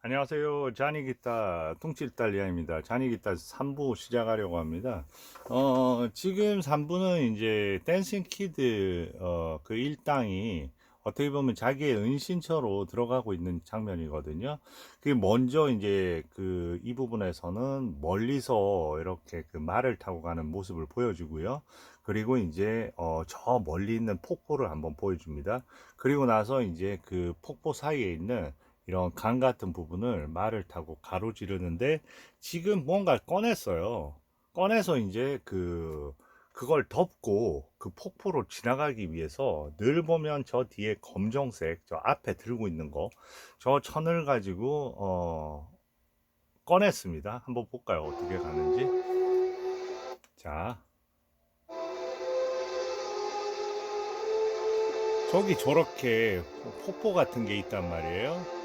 안녕하세요. 자니기타 퉁칠달리아입니다. 자니기타 3부 시작하려고 합니다. 지금 3부는 이제 댄싱 키드 그 일당이 어떻게 보면 자기의 은신처로 들어가고 있는 장면이거든요. 그 먼저 이제 그 이 부분에서는 멀리서 이렇게 그 말을 타고 가는 모습을 보여주고요. 그리고 이제 저 멀리 있는 폭포를 한번 보여줍니다. 그리고 나서 이제 그 폭포 사이에 있는 이런 강 같은 부분을 말을 타고 가로지르는데 지금 뭔가를 꺼냈어요. 꺼내서 이제 그걸 덮고 그 폭포로 지나가기 위해서 늘 보면 저 뒤에 검정색 저 앞에 들고 있는 거 저 천을 가지고 꺼냈습니다. 한번 볼까요? 어떻게 가는지. 자, 저기 저렇게 폭포 같은 게 있단 말이에요.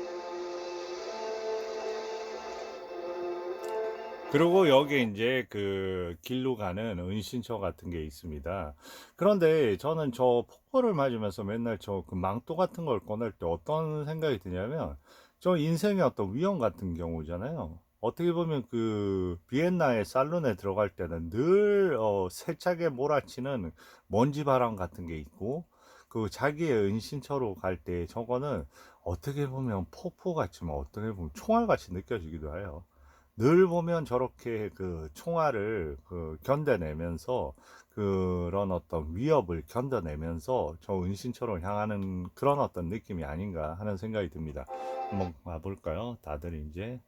그리고 여기 이제 그 길로 가는 은신처 같은 게 있습니다. 그런데 저는 저 폭포를 맞으면서 맨날 저 그 망토 같은 걸 꺼낼 때 어떤 생각이 드냐면 저 인생의 어떤 위험 같은 경우잖아요. 어떻게 보면 그 비엔나의 살론에 들어갈 때는 늘 세차게 몰아치는 먼지 바람 같은 게 있고 그 자기의 은신처로 갈 때 저거는 어떻게 보면 폭포 같지만 어떻게 보면 총알 같이 느껴지기도 해요. 늘 보면 저렇게 그 총알을 그 견뎌내면서 그런 어떤 위협을 견뎌내면서 저 은신처럼 향하는 그런 어떤 느낌이 아닌가 하는 생각이 듭니다. 한번 가볼까요? 다들 이제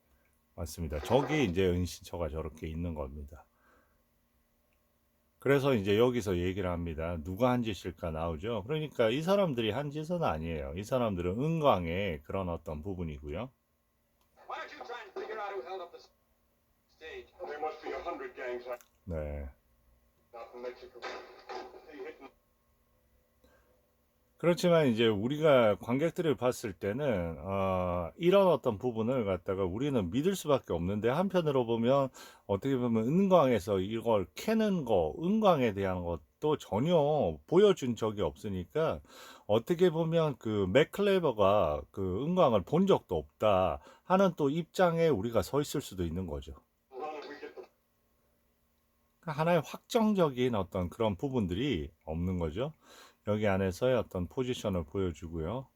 왔습니다. 저기 이제 은신처가 저렇게 있는 겁니다. 그래서 이제 여기서 얘기를 합니다. 누가 한 짓일까 나오죠. 그러니까 이 사람들이 한 짓은 아니에요. 이 사람들은 은광의 그런 어떤 부분이고요. 네. 그렇지만 이제 우리가 관객들을 봤을 때는 이런 어떤 부분을 갖다가 우리는 믿을 수밖에 없는데 한편으로 보면 어떻게 보면 은광에서 이걸 캐는 거, 은광에 대한 것도 전혀 보여준 적이 없으니까 어떻게 보면 그 맥클레버가 그 은광을 본 적도 없다 하는 또 입장에 우리가 서 있을 수도 있는 거죠. 하나의 확정적인 어떤 그런 부분들이 없는 거죠. 여기 안에서의 어떤 포지션을 보여주고요.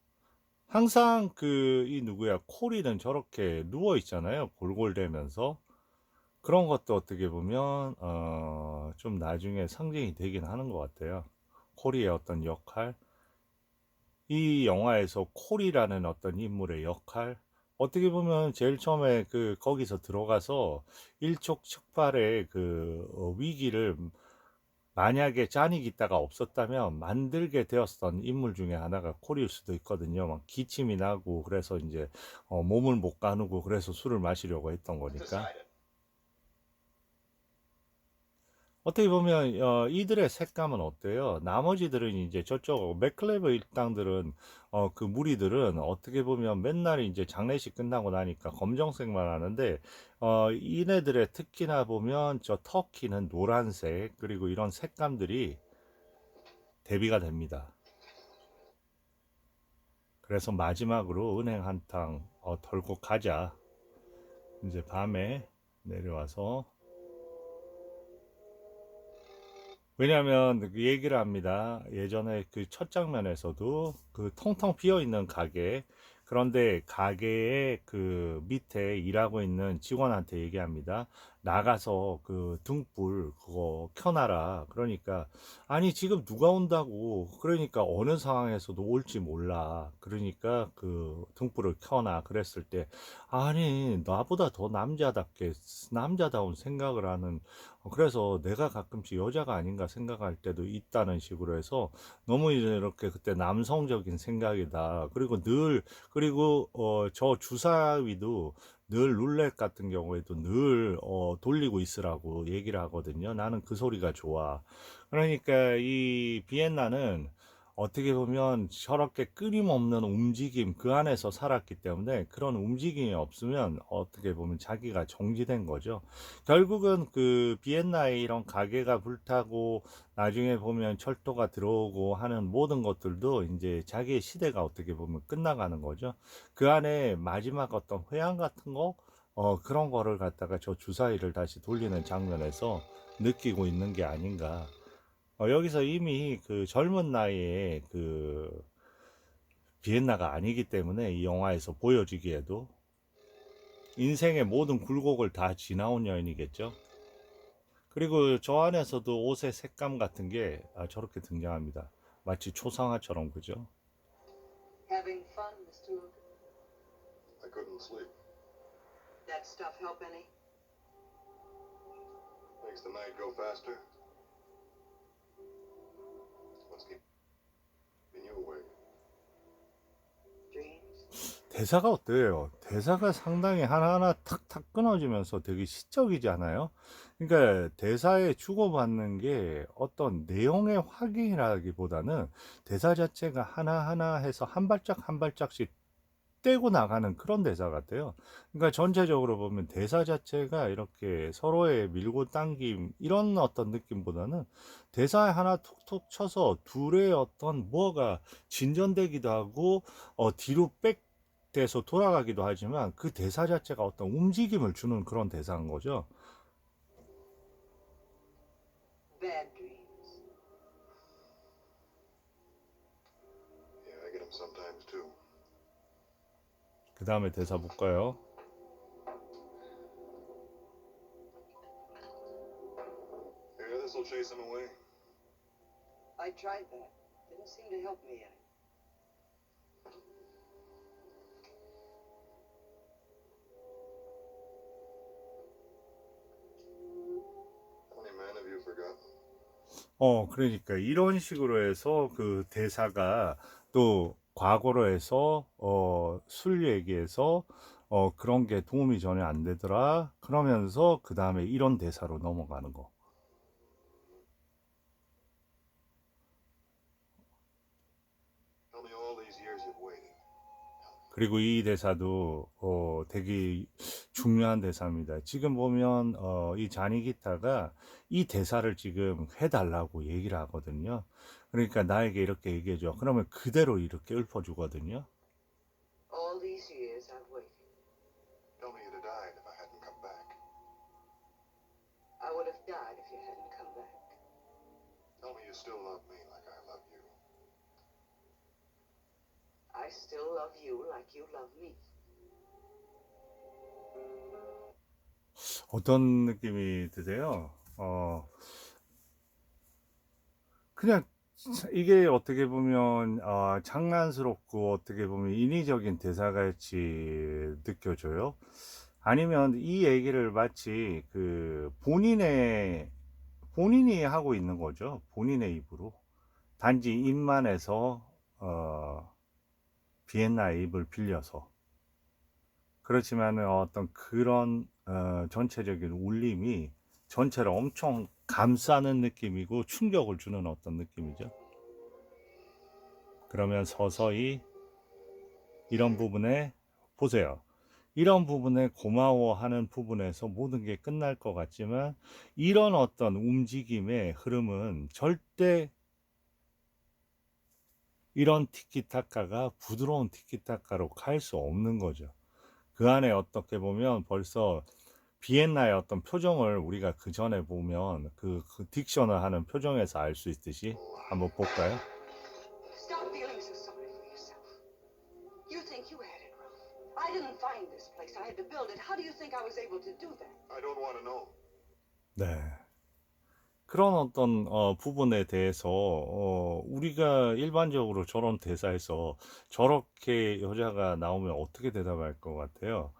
항상 이 누구야, 코리는 저렇게 누워 있잖아요. 골골대면서. 그런 것도 어떻게 보면, 좀 나중에 상징이 되긴 하는 것 같아요. 코리의 어떤 역할. 이 영화에서 콜이라는 어떤 인물의 역할, 어떻게 보면 제일 처음에 거기서 들어가서 일촉즉발의 위기를 만약에 잔이 기다가 없었다면 만들게 되었던 인물 중에 하나가 콜일 수도 있거든요. 막 기침이 나고 그래서 이제 몸을 못 가누고 그래서 술을 마시려고 했던 거니까. 어떻게 보면 이들의 색감은 어때요? 나머지들은 이제 저쪽 맥클레버 일당들은 그 무리들은 어떻게 보면 맨날 이제 장례식 끝나고 나니까 검정색만 하는데 이네들의 특기나 보면 저 터키는 노란색 그리고 이런 색감들이 대비가 됩니다. 그래서 마지막으로 은행 한탕 털고 가자. 이제 밤에 내려와서 왜냐하면 그 얘기를 합니다. 예전에 그 첫 장면에서도 그 텅텅 비어 있는 가게, 그런데 가게의 그 밑에 일하고 있는 직원한테 얘기합니다. 나가서 그 등불 그거 켜놔라. 그러니까 아니 지금 누가 온다고. 그러니까 어느 상황에서도 올지 몰라. 그러니까 그 등불을 켜놔. 그랬을 때 아니 나보다 더 남자답게 남자다운 생각을 하는 그래서 내가 가끔씩 여자가 아닌가 생각할 때도 있다는 식으로 해서 너무 이렇게 그때 남성적인 생각이다. 그리고 저 주사위도 늘 룰렛 같은 경우에도 늘 돌리고 있으라고 얘기를 하거든요. 나는 그 소리가 좋아. 그러니까 이 비엔나는 어떻게 보면 저렇게 끊임없는 움직임 그 안에서 살았기 때문에 그런 움직임이 없으면 어떻게 보면 자기가 정지된 거죠. 결국은 그 비엔나에 이런 가게가 불타고 나중에 보면 철도가 들어오고 하는 모든 것들도 이제 자기의 시대가 어떻게 보면 끝나가는 거죠. 그 안에 마지막 어떤 회한 같은 거 그런 거를 갖다가 저 주사위를 다시 돌리는 장면에서 느끼고 있는 게 아닌가. 여기서 이미 그 젊은 나이에 그 비엔나가 아니기 때문에 이 영화에서 보여지기에도 인생의 모든 굴곡을 다 지나온 여인이겠죠. 그리고 저 안에서도 옷의 색감 같은 게 저렇게 등장합니다. 마치 초상화처럼, 그죠? Having fun, Mr. Logan? I couldn't sleep. That stuff help any? Makes the night go faster. What's keeping you awake? Dreams? 대사가 어때요? 대사가 상당히 하나하나 탁탁 끊어지면서 되게 시적이지 않아요? 그러니까 대사에 주고받는 게 어떤 내용의 확인이라기보다는 대사 자체가 하나하나 해서 한 발짝 한 발짝씩 떼고 나가는 그런 대사 같아요. 그러니까 전체적으로 보면 대사 자체가 이렇게 서로의 밀고 당김 이런 어떤 느낌보다는 대사에 하나 툭툭 쳐서 둘의 어떤 뭐가 진전되기도 하고 뒤로 백돼서 돌아가기도 하지만 그 대사 자체가 어떤 움직임을 주는 그런 대사인 거죠. Bad dreams. Yeah, I get them sometimes too. 그 다음에 대사 볼까요? Yeah, this'll chase them away. I tried that. Didn't seem to help me any. Funny man, have you forgotten? 그러니까 이런 식으로 해서 그 대사가 또 과거로 해서 술 얘기해서 그런 게 도움이 전혀 안 되더라. 그러면서 그 다음에 이런 대사로 넘어가는 거. Tell me all these years you've waited. 그리고 이 대사도 되게 중요한 대사입니다. 지금 보면 이 자니 기타가 이 대사를 지금 해달라고 얘기를 하거든요. 그러니까 나에게 이렇게 얘기해줘. 그러면 그대로 이렇게 읊어주거든요. All these years I've waited. Tell me you'd have died if I hadn't come back. I would have died if you hadn't come back. Tell me you still love me like I love you. I still love you like you love me. 어떤 느낌이 드세요? 그냥 이게 어떻게 보면 장난스럽고 어떻게 보면 인위적인 대사같이 느껴져요. 아니면 이 얘기를 마치 그 본인이 하고 있는 거죠. 본인의 입으로. 단지 입만 해서 비엔나의 입을 빌려서. 그렇지만 어떤 그런 전체적인 울림이 전체를 엄청 감싸는 느낌이고 충격을 주는 어떤 느낌이죠. 그러면 서서히 이런 부분에 보세요. 이런 부분에 고마워하는 부분에서 모든 게 끝날 것 같지만 이런 어떤 움직임의 흐름은 절대 이런 티키타카가 부드러운 티키타카로 갈 수 없는 거죠. 그 안에 어떻게 보면 벌써 비엔나의 어떤 표정을 우리가 그 전에 보면 그 딕션을 하는 표정에서 알 수 있듯이 한번 볼까요? Stop feeling so sorry for yourself. You think you had it rough. I didn't find this place. I had to build it. How do you think I was able to do that? I don't want to know. 네. 그런 어떤 부분에 대해서 우리가 일반적으로 저런 대사에서 저렇게 여자가 나오면 어떻게 대답할 것 같아요?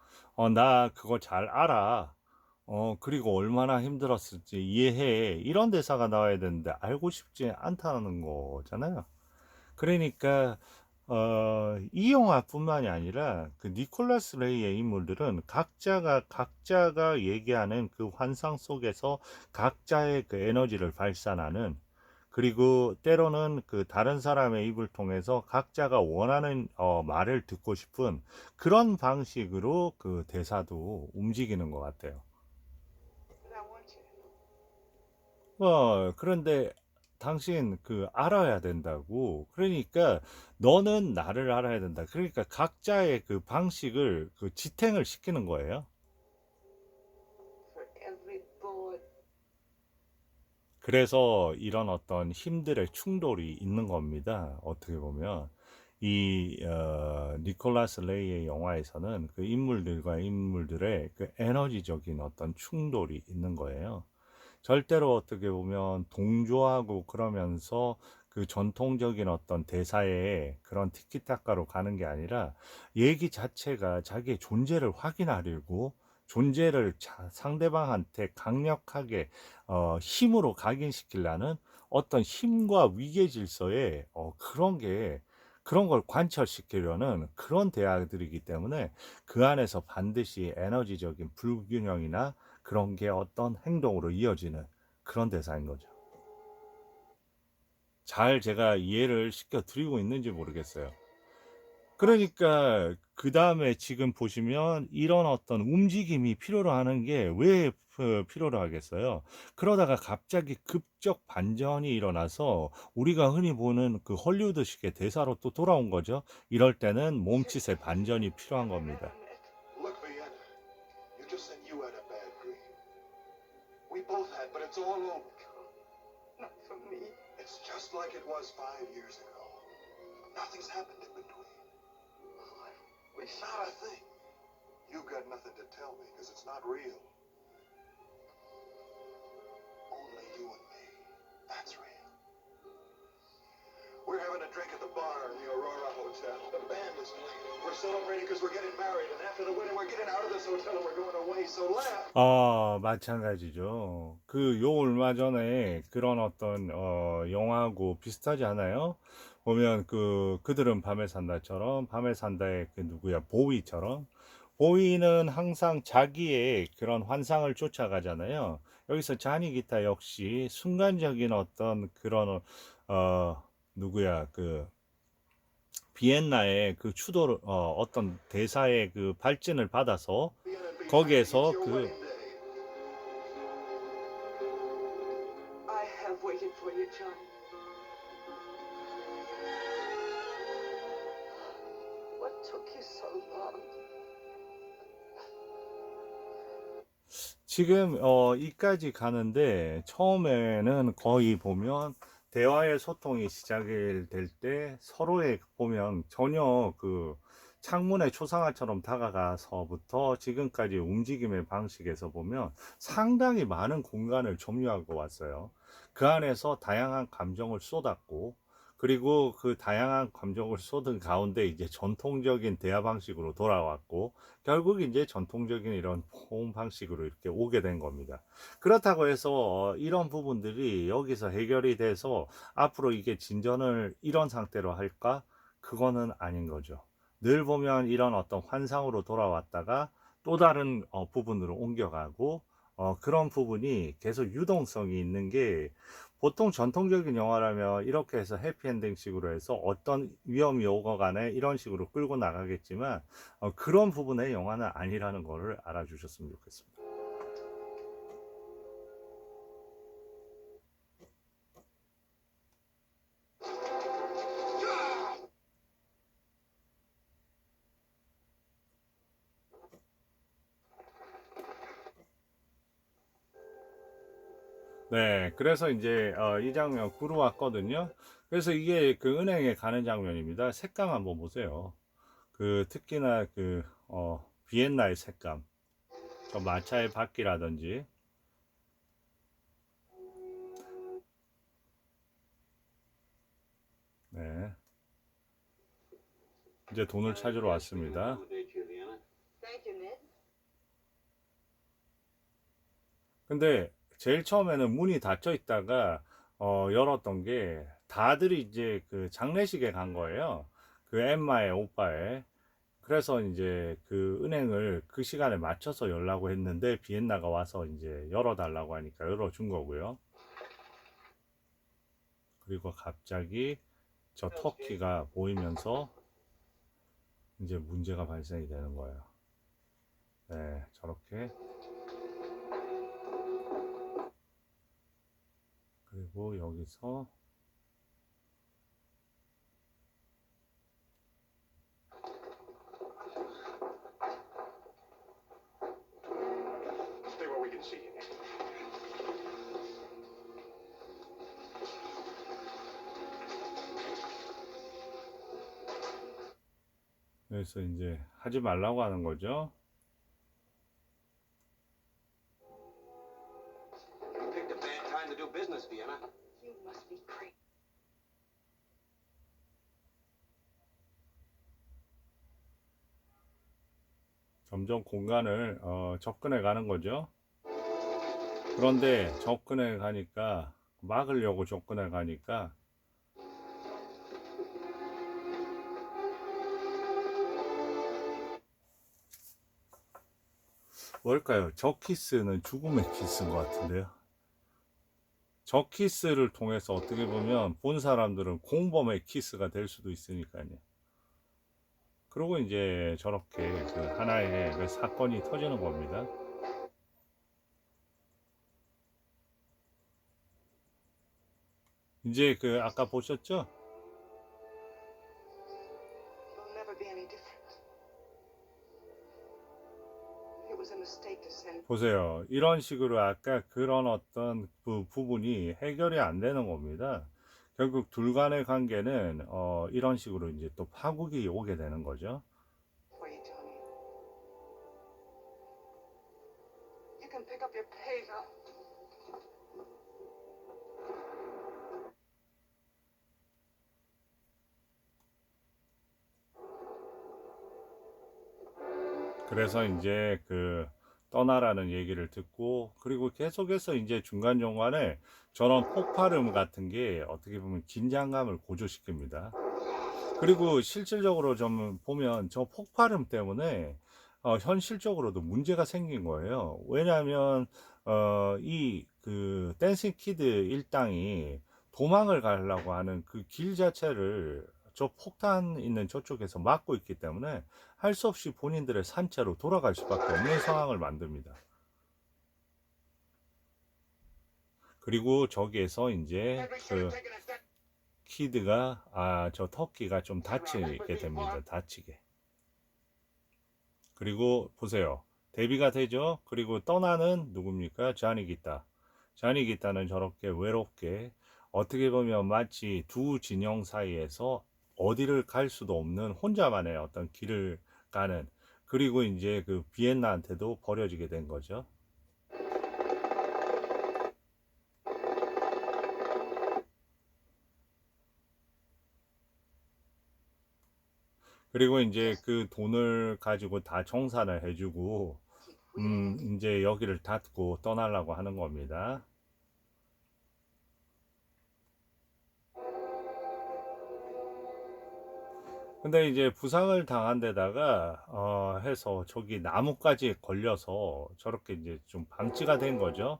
나 그거 잘 알아. 그리고 얼마나 힘들었을지 이해해. 이런 대사가 나와야 되는데 알고 싶지 않다는 거잖아요. 그러니까 이 영화뿐만이 아니라 그 니콜라스 레이의 인물들은 각자가 얘기하는 그 환상 속에서 각자의 그 에너지를 발산하는 그리고 때로는 그 다른 사람의 입을 통해서 각자가 원하는 말을 듣고 싶은 그런 방식으로 그 대사도 움직이는 것 같아요. But I want you to know. 그런데 당신 그 알아야 된다고. 그러니까 너는 나를 알아야 된다. 그러니까 각자의 그 방식을 그 지탱을 시키는 거예요. For every board. 그래서 이런 어떤 힘들의 충돌이 있는 겁니다. 어떻게 보면 이 니콜라스 레이의 영화에서는 그 인물들과 인물들의 그 에너지적인 어떤 충돌이 있는 거예요. 절대로 어떻게 보면 동조하고 그러면서 그 전통적인 어떤 대사에 그런 티키타카로 가는 게 아니라 얘기 자체가 자기의 존재를 확인하려고 존재를 상대방한테 강력하게 힘으로 각인시키려는 어떤 힘과 위계 질서에 그런 걸 관철시키려는 그런 대화들이기 때문에 그 안에서 반드시 에너지적인 불균형이나 그런 게 어떤 행동으로 이어지는 그런 대사인 거죠. 잘 제가 이해를 시켜 드리고 있는지 모르겠어요. 그러니까 그 다음에 지금 보시면 이런 어떤 움직임이 필요로 하는 게 왜 필요로 하겠어요? 그러다가 갑자기 급적 반전이 일어나서 우리가 흔히 보는 그 헐리우드식의 대사로 또 돌아온 거죠. 이럴 때는 몸짓의 반전이 필요한 겁니다. Look, Vienna, you just said you had a bad dream. We both had, but it's all over. Not for me. It's just like it was 5 years ago. Nothing's happened in between. Oh, I wish. Not a thing. You've got nothing to tell me because it's not real. Only you and me. That's real. We're having a drink at the bar in the Aurora Hotel. The band is playing. We're celebrating because we're getting married, and after the wedding, we're getting out of this hotel and we're going away. So laugh. 마찬가지죠. 요 얼마 전에 그런 어떤 영화하고 비슷하지 않아요? 보면 그들은 밤에 산다처럼 밤에 산다의 그 누구야 보위처럼 보위는 항상 자기의 그런 환상을 쫓아가잖아요. 여기서 자니 기타 역시 순간적인 어떤 그런 누구야 비엔나의 그 추도를 어떤 대사의 그 발진을 받아서 Vienna and be 거기에서 it's your wedding day. I have waited for you, John. What took you so long? 지금 이까지 가는데 처음에는 거의 보면 대화의 소통이 시작이 될 때 서로의 보면 전혀 그 창문의 초상화처럼 다가가서부터 지금까지 움직임의 방식에서 보면 상당히 많은 공간을 점유하고 왔어요. 그 안에서 다양한 감정을 쏟았고 그리고 그 다양한 감정을 쏟은 가운데 이제 전통적인 대화 방식으로 돌아왔고 결국 이제 전통적인 이런 포옹 방식으로 이렇게 오게 된 겁니다. 그렇다고 해서 이런 부분들이 여기서 해결이 돼서 앞으로 이게 진전을 이런 상태로 할까? 그거는 아닌 거죠. 늘 보면 이런 어떤 환상으로 돌아왔다가 또 다른 부분으로 옮겨가고 그런 부분이 계속 유동성이 있는 게 보통 전통적인 영화라면 이렇게 해서 해피엔딩 식으로 해서 어떤 위험이 오고 간에 이런 식으로 끌고 나가겠지만 그런 부분의 영화는 아니라는 거를 알아주셨으면 좋겠습니다. 네, 그래서 이제 이 장면 구로 왔거든요. 그래서 이게 그 은행에 가는 장면입니다. 색감 한번 보세요. 특히나 비엔나의 색감, 저 마차의 바퀴라든지, 네, 이제 돈을 찾으러 왔습니다. Thank you, Ned. 근데 제일 처음에는 문이 닫혀 있다가 열었던 게 다들 이제 그 장례식에 간 거예요. 그 엠마의 오빠의. 그래서 이제 그 은행을 그 시간에 맞춰서 열라고 했는데 비엔나가 와서 이제 열어달라고 하니까 열어준 거고요. 그리고 갑자기 저 터키가 보이면서 이제 문제가 발생이 되는 거예요. 네, 저렇게. 그리고 여기서 Stay where we can see you. 여기서 이제 하지 말라고 하는 거죠. You picked a bad time to do business, Vienna. You must be crazy. 점점 공간을 접근해 가는 거죠. 그런데 접근해 가니까 막으려고 접근해 가니까 뭘까요? 저 키스는 죽음의 키스인 것 같은데요. 저 키스를 통해서 어떻게 보면 본 사람들은 공범의 키스가 될 수도 있으니까요. 그리고 이제 저렇게 그 하나의 그 사건이 터지는 겁니다. 이제 그 아까 보셨죠? It'll never be any different. It was a mistake to send. 보세요. 이런 식으로 아까 그런 어떤 그 부분이 해결이 안 되는 겁니다. 결국 둘 간의 관계는 이런 식으로 이제 또 파국이 오게 되는 거죠. What are you doing here? You can pick up your pay now. 그래서 이제 그 떠나라는 얘기를 듣고 그리고 계속해서 이제 중간중간에 저런 폭발음 같은 게 어떻게 보면 긴장감을 고조시킵니다. 그리고 실질적으로 좀 보면 저 폭발음 때문에 현실적으로도 문제가 생긴 거예요. 왜냐하면 이 그 댄싱 키드 일당이 도망을 가려고 하는 그 길 자체를 저 폭탄 있는 저쪽에서 막고 있기 때문에 할 수 없이 본인들의 산채로 돌아갈 수밖에 없는 상황을 만듭니다. 그리고 저기에서 이제 그 키드가 저 터키가 좀 다치게 됩니다. 다치게. 그리고 보세요. 대비가 되죠. 그리고 떠나는 누굽니까? 자니 기타. 자니 기타는 저렇게 외롭게 어떻게 보면 마치 두 진영 사이에서 어디를 갈 수도 없는 혼자만의 어떤 길을 가는 그리고 이제 그 비엔나한테도 버려지게 된 거죠. 그리고 이제 그 돈을 가지고 다 정산을 해주고 이제 여기를 닫고 떠나려고 하는 겁니다. 근데 이제 부상을 당한 데다가 해서 저기 나무까지 걸려서 저렇게 이제 좀 방치가 된 거죠.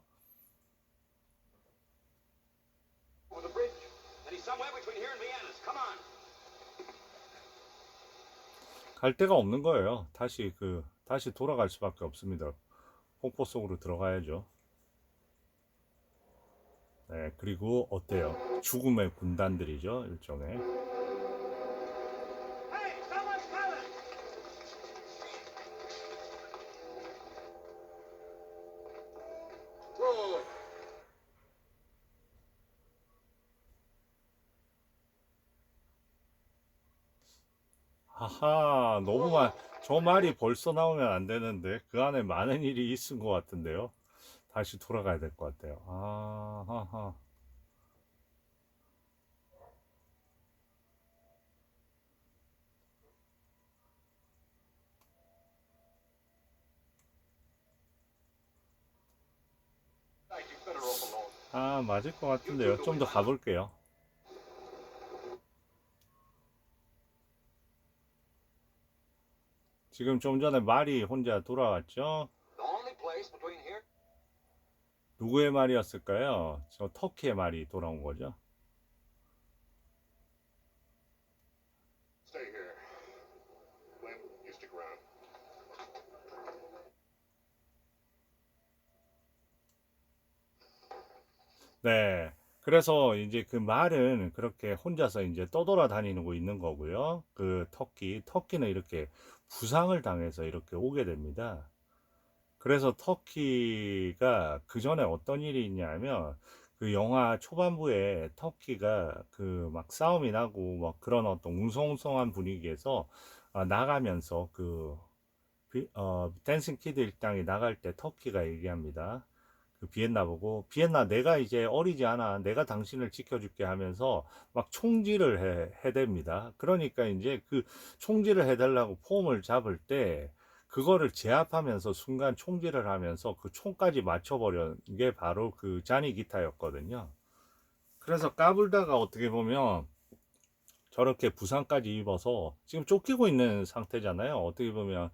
Over the bridge. And he's somewhere between here and Vienna's. Come on. 갈 데가 없는 거예요. 다시 돌아갈 수밖에 없습니다. 폭포 속으로 들어가야죠. 네, 그리고 어때요? 죽음의 군단들이죠, 일종의. Hey, someone's coming! Whoa! 하하, 저 말이 벌써 나오면 안 되는데, 그 안에 많은 일이 있은 것 같은데요. 다시 돌아가야 될 것 같아요. 하하. Thank you. Better off alone. 맞을 것 같은데요. 좀 더 가볼게요. 지금 좀 전에 말이 혼자 돌아왔죠? The only place between here. 누구의 말이었을까요? 저 터키의 말이 돌아온 거죠. 네. 그래서 이제 그 말은 그렇게 혼자서 이제 떠돌아다니고 있는 거고요. 그 터키는 이렇게 부상을 당해서 이렇게 오게 됩니다. 그래서 터키가 그 전에 어떤 일이 있냐면 그 영화 초반부에 터키가 그 막 싸움이 나고 막 그런 어떤 웅성웅성한 분위기에서 나가면서 그 댄싱 키드 일당이 나갈 때 터키가 얘기합니다. 그 비엔나 보고 비엔나 내가 이제 어리지 않아 내가 당신을 지켜줄게 하면서 막 총질을 해댑니다. 그러니까 이제 그 총질을 해달라고 폼을 잡을 때 그거를 제압하면서 순간 총질을 하면서 그 총까지 맞춰버린 게 바로 그 자니 기타였거든요. 그래서 까불다가 어떻게 보면 저렇게 부상까지 입어서 지금 쫓기고 있는 상태잖아요. 어떻게 보면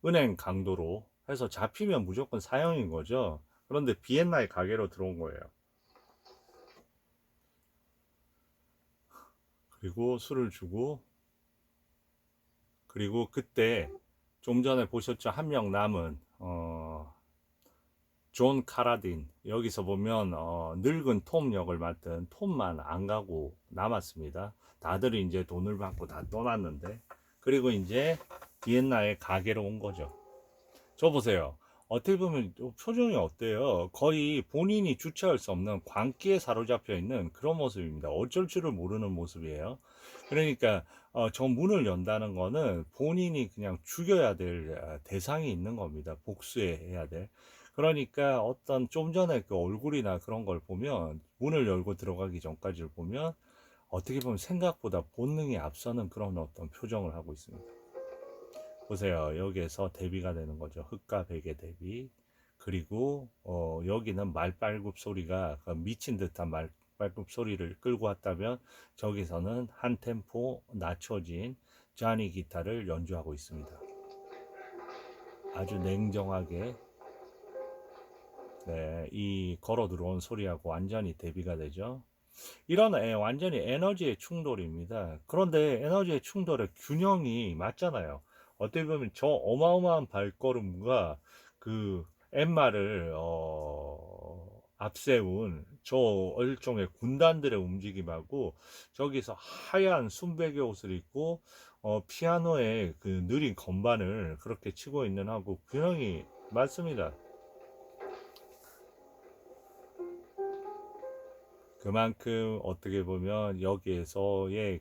은행 강도로 해서 잡히면 무조건 사형인 거죠. 그런데 비엔나의 가게로 들어온 거예요. 그리고 술을 주고 그리고 그때 좀 전에 보셨죠? 한 명 남은 존 카라딘 여기서 보면 늙은 톰 역을 맡은 톰만 안 가고 남았습니다. 다들 이제 돈을 받고 다 떠났는데 그리고 이제 비엔나의 가게로 온 거죠. 저 보세요. 어떻게 보면 표정이 어때요? 거의 본인이 주체할 수 없는 광기에 사로잡혀 있는 그런 모습입니다. 어쩔 줄을 모르는 모습이에요. 그러니까 저 문을 연다는 거는 본인이 그냥 죽여야 될 대상이 있는 겁니다. 복수해야 될. 그러니까 어떤 좀 전에 그 얼굴이나 그런 걸 보면 문을 열고 들어가기 전까지를 보면 어떻게 보면 생각보다 본능이 앞서는 그런 어떤 표정을 하고 있습니다. 보세요. 여기에서 대비가 되는 거죠. 흑과 백의 대비. 그리고 여기는 말발굽 소리가 미친 듯한 말발굽 소리를 끌고 왔다면 저기서는 한 템포 낮춰진 자니 기타를 연주하고 있습니다. 아주 냉정하게 네, 이 걸어 들어온 소리하고 완전히 대비가 되죠. 이런 완전히 에너지의 충돌입니다. 그런데 에너지의 충돌의 균형이 맞잖아요. 어떻게 보면 저 어마어마한 발걸음과 그 엠마를 앞세운 저 일종의 군단들의 움직임하고 저기서 하얀 순백의 옷을 입고 피아노에 그 느린 건반을 그렇게 치고 있는 하고 균형이 맞습니다. 그만큼 어떻게 보면 여기에서의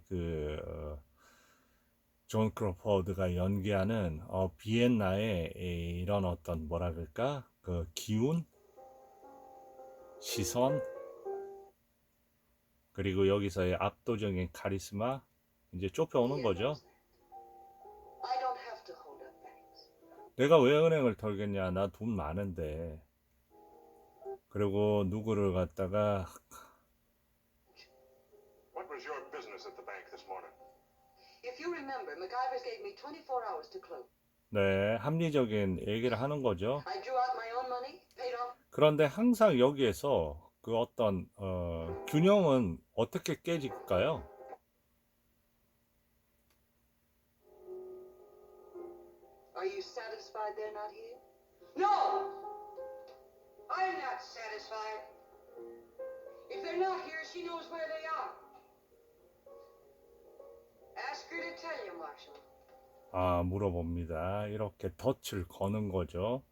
존 크로포드가 연기하는 비엔나의 이런 어떤 뭐라 그럴까 그 기운, 시선 그리고 여기서의 압도적인 카리스마 이제 쫓겨오는 Here 거죠. goes that. I don't have to hold up banks. 내가 왜 은행을 털겠냐? 나 돈 많은데. 그리고 누구를 갖다가 What was your business at the bank this morning? If you remember, MacIvers gave me 24 hours to close. 네, 합리적인 얘기를 하는 거죠. I drew out my own money, paid off. 그런데 항상 여기에서 그 어떤 균형은 어떻게 깨질까요? Are you satisfied they're not here? No! I'm not satisfied. If they're not here, she knows where they are. Ask her to tell you, Marshal. 물어봅니다. 이렇게 덫을 거는 거죠.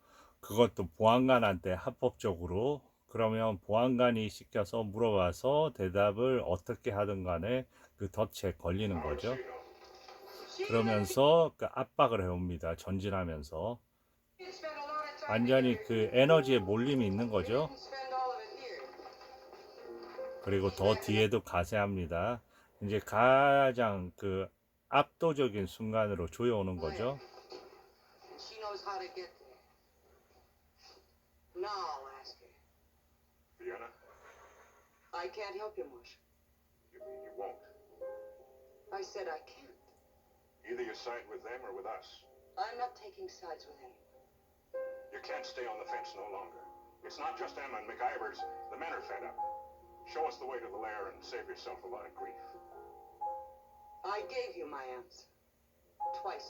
그것도 보안관한테 합법적으로. 그러면 보안관이 시켜서 물어봐서 대답을 어떻게 하든 간에 그 덫에 걸리는 거죠. 그러면서 그 압박을 해옵니다. 전진하면서. 완전히 그 에너지의 몰림이 있는 거죠. 그리고 더 뒤에도 가세합니다. 이제 가장 그 압도적인 순간으로 조여오는 거죠. She knows how to get there. Now I'll ask her. Vienna? I can't help you, Marshal. You mean you won't? I said I can't. Either you side with them or with us. I'm not taking sides with anyone. You can't stay on the fence no longer. It's not just Emma and MacIvers. The men are fed up. Show us the way to the lair and save yourself a lot of grief. I gave you my answer. Twice.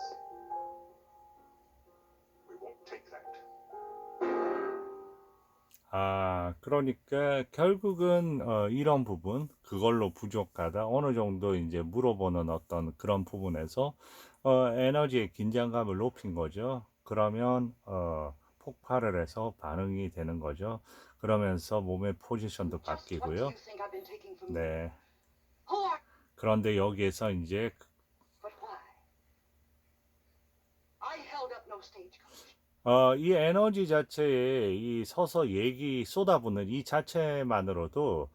We won't take that. 그러니까 결국은 이런 부분, 그걸로 부족하다. 어느 정도 이제 물어보는 어떤 그런 부분에서 에너지의 긴장감을 높인 거죠. 그러면 폭발을 해서 반응이 되는 거죠. 그러면서 몸의 포지션도 Just what do 바뀌고요. you think I've been taking from you? 네. Who are? 그런데 여기에서 이제 But why? I held up no stagecoach. 이 에너지 자체에 이 서서 얘기 쏟아붓는 이 자체만으로도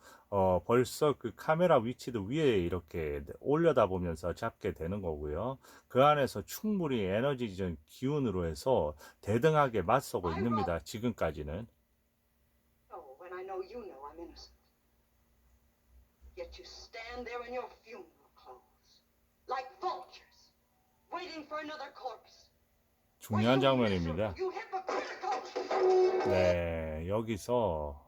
벌써 그 카메라 위치도 위에 이렇게 올려다 보면서 잡게 되는 거고요. 그 안에서 충분히 에너지적 기운으로 해서 대등하게 맞서고 있습니다. 지금까지는. Oh, when I know you know I'm innocent. Yet you stand there in your funeral clothes, like vultures, waiting for another corpse. 중요한 장면입니다. You hypocritical! 네, 여기서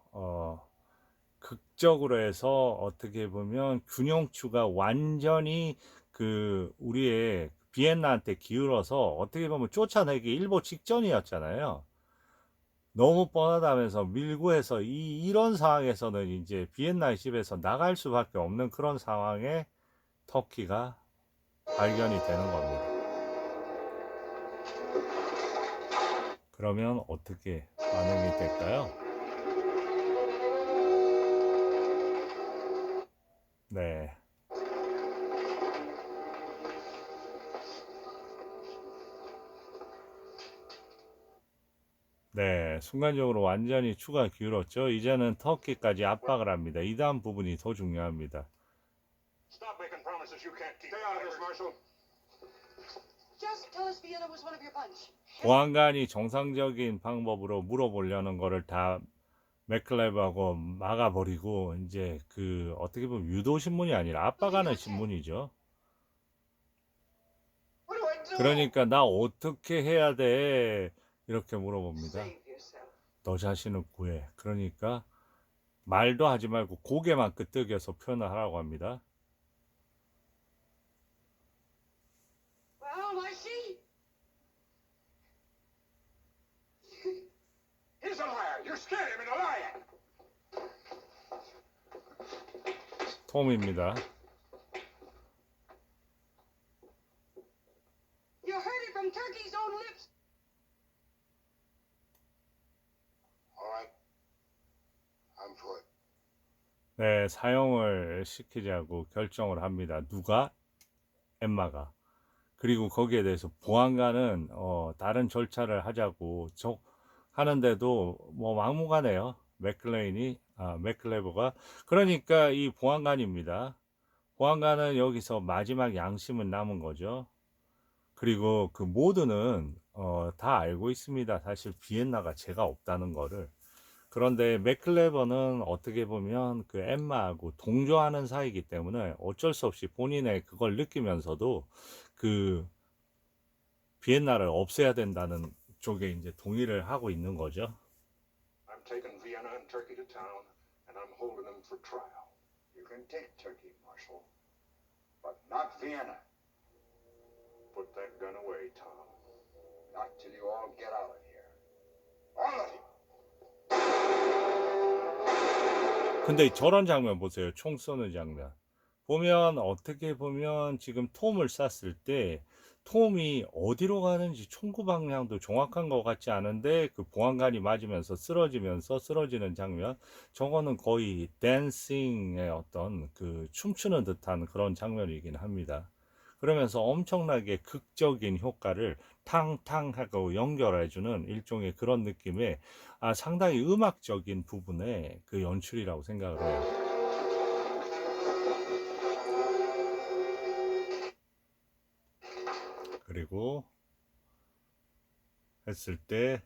극적으로 해서 어떻게 보면 균형추가 완전히 그 우리의 비엔나한테 기울어서 어떻게 보면 쫓아내기 일보 직전이었잖아요. 너무 뻔하다면서 밀고 해서 이런 상황에서는 이제 비엔나의 집에서 나갈 수밖에 없는 그런 상황에 터키가 발견이 되는 겁니다. 그러면 어떻게 반응이 될까요? 네. 네, 순간적으로 완전히 추가 기울었죠. 이제는 터키까지 압박을 합니다. 이 다음 부분이 더 중요합니다. Stop making promises you can't keep. Stay out of this, Marshal. Just tell us Vienna was one of your bunch. 보안관이 정상적인 방법으로 물어보려는 거를 다 맥클레브하고 막아버리고 이제 그 어떻게 보면 유도 신문이 아니라 압박하는 신문이죠. What do I do? 그러니까 나 어떻게 해야 돼? 이렇게 물어봅니다. Save yourself. 너 자신을 구해. 그러니까 말도 하지 말고 고개만 끄덕여서 표현을 하라고 합니다. Well, my sheep. He's a liar. You scared him into lying. 톰입니다. You heard it from Turkey's own lips. All right. I'm for it. 네, 사용을 시키자고 결정을 합니다. 누가? 엠마가. 그리고 거기에 대해서 보안관은 다른 절차를 하자고 하는데도 뭐 막무가내요. 맥클레버가. 그러니까 이 보안관입니다. 보안관은 여기서 마지막 양심은 남은 거죠. 그리고 그 모두는 다 알고 있습니다. 사실 비엔나가 죄가 없다는 거를. 그런데 맥클레버는 어떻게 보면 그 엠마하고 동조하는 사이이기 때문에 어쩔 수 없이 본인의 그걸 느끼면서도 그 비엔나를 없애야 된다는 쪽에 이제 동의를 하고 있는 거죠. I'm taking Vienna and Turkey to town, and I'm holding them for trial. You can take Turkey, Marshal, but not Vienna. Put that gun away, Tom. Not till you all get out of here. All of you. 근데 저런 장면 보세요. 총 쏘는 장면. 보면 어떻게 보면 지금 톰을 쐈을 때 톰이 어디로 가는지 총구 방향도 정확한 것 같지 않은데 그 보안관이 맞으면서 쓰러지는 장면. 저거는 거의 댄싱의 어떤 그 춤추는 듯한 그런 장면이긴 합니다. 그러면서 엄청나게 극적인 효과를 탕탕하고 연결해주는 일종의 그런 느낌의 상당히 음악적인 부분의 그 연출이라고 생각을 해요. 그리고 했을 때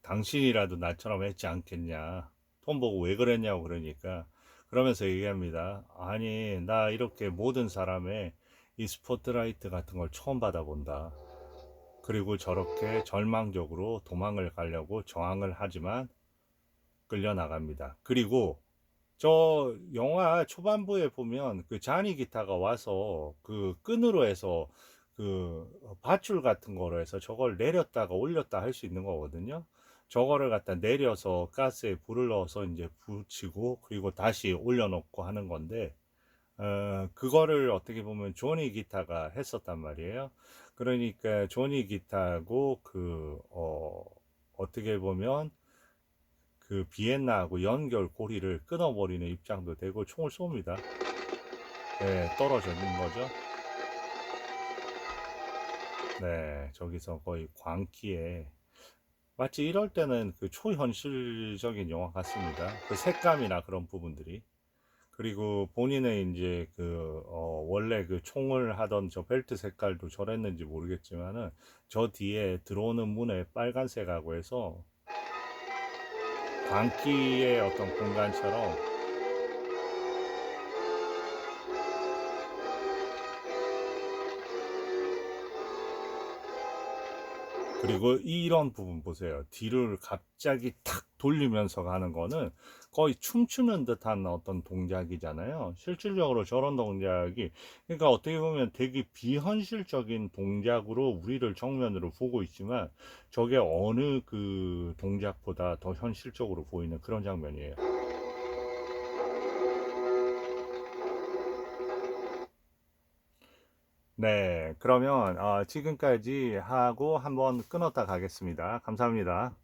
당신이라도 나처럼 했지 않겠냐. 톰 보고 왜 그랬냐고 그러니까 그러면서 얘기합니다. 아니 나 이렇게 모든 사람의 이 스포트라이트 같은 걸 처음 받아본다. 그리고 저렇게 절망적으로 도망을 가려고 저항을 하지만 끌려나갑니다. 그리고 저 영화 초반부에 보면 그 자니 기타가 와서 그 끈으로 해서 그 밧줄 같은 거로 해서 저걸 내렸다가 올렸다 할 수 있는 거거든요. 저거를 갖다 내려서 가스에 불을 넣어서 이제 붙이고 그리고 다시 올려놓고 하는 건데, 그거를 어떻게 보면 조니 기타가 했었단 말이에요. 그러니까 조니 기타하고 어떻게 보면 그 비엔나하고 연결고리를 끊어버리는 입장도 되고 총을 쏩니다. 네, 떨어져 있는 거죠. 네, 저기서 거의 광기에 마치 이럴 때는 그 초현실적인 영화 같습니다. 그 색감이나 그런 부분들이. 그리고 본인의 이제 원래 그 총을 하던 저 벨트 색깔도 저랬는지 모르겠지만은 저 뒤에 들어오는 문에 빨간색하고 해서 광기의 어떤 공간처럼, 그리고 이런 부분 보세요. 뒤를 갑자기 탁 돌리면서 가는 거는 거의 춤추는 듯한 어떤 동작이잖아요. 실질적으로 저런 동작이, 그러니까 어떻게 보면 되게 비현실적인 동작으로 우리를 정면으로 보고 있지만 저게 어느 그 동작보다 더 현실적으로 보이는 그런 장면이에요. 네, 그러면 지금까지 하고 한번 끊었다 가겠습니다. 감사합니다.